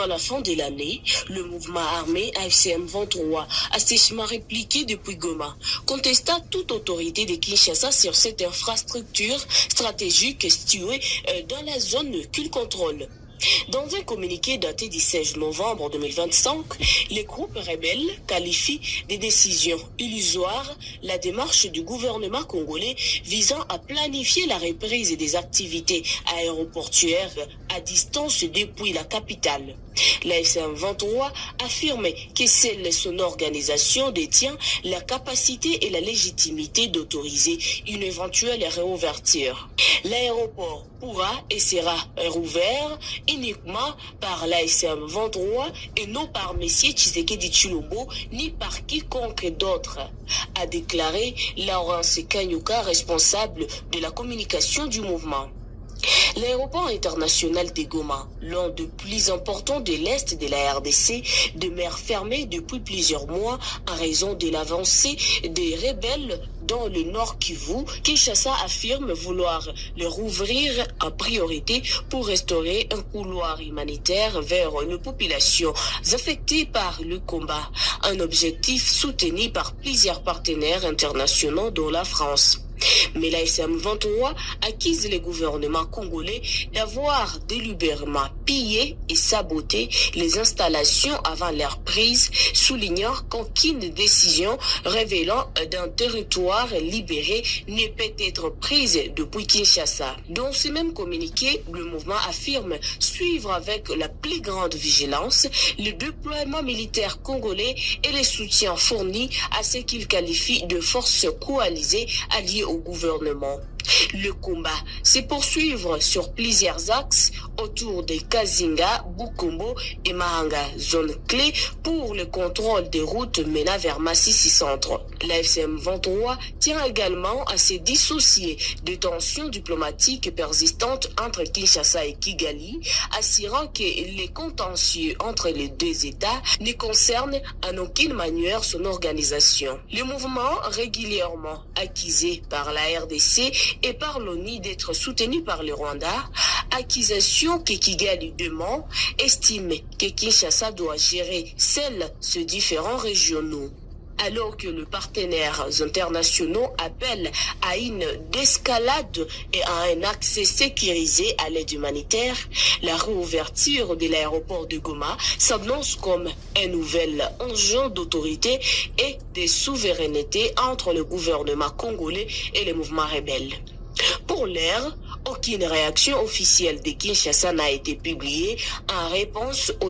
À la fin de l'année, le mouvement armé AFC M23 a sèchement répliqué depuis Goma, contesta toute autorité de Kinshasa sur cette infrastructure stratégique située dans la zone qu'il contrôle. Dans un communiqué daté du 16 novembre 2025, les groupes rebelles qualifient des décisions illusoires la démarche du gouvernement congolais visant à planifier la reprise des activités aéroportuaires à distance depuis la capitale. L'AFC M23 affirme que seule son organisation détient la capacité et la légitimité d'autoriser une éventuelle réouverture. L'aéroport pourra et sera rouvert uniquement par l'AFC M23 et non par M. Tshisekedi Tshilombo ni par quiconque d'autre, a déclaré Laurence Kanyuka, responsable de la communication du mouvement. L'aéroport international de Goma, l'un des plus importants de l'Est de la RDC, demeure fermé depuis plusieurs mois en raison de l'avancée des rebelles dans le Nord Kivu. Kinshasa affirme vouloir le rouvrir en priorité pour restaurer un couloir humanitaire vers les populations affectées par le combat, un objectif soutenu par plusieurs partenaires internationaux dont la France. Mais l'AFC M23 accuse le gouvernement congolais d'avoir délibérément pillé et saboté les installations avant leur prise, soulignant qu'aucune décision révélant d'un territoire libéré ne peut être prise depuis Kinshasa. Dans ce même communiqué, le mouvement affirme suivre avec la plus grande vigilance le déploiement militaire congolais et les soutiens fournis à ce qu'il qualifie de forces coalisées alliées au gouvernement. Le combat se poursuivre sur plusieurs axes autour de Kazinga, Bukombo et Mahanga, zone clé pour le contrôle des routes menant vers Massissi Centre. L'AFC M23 tient également à se dissocier des tensions diplomatiques persistantes entre Kinshasa et Kigali, assurant que les contentieux entre les deux États ne concernent en aucune manière son organisation. Le mouvement, régulièrement accusé par la RDC et par l'ONU d'être soutenu par le Rwanda, accusation que Kigali demande, estime que Kinshasa doit gérer seuls ces différents régionaux. Alors que les partenaires internationaux appellent à une désescalade et à un accès sécurisé à l'aide humanitaire, la réouverture de l'aéroport de Goma s'annonce comme un nouvel enjeu d'autorité et de souveraineté entre le gouvernement congolais et les mouvements rebelles. Pour l'heure, aucune réaction officielle de Kinshasa n'a été publiée en réponse aux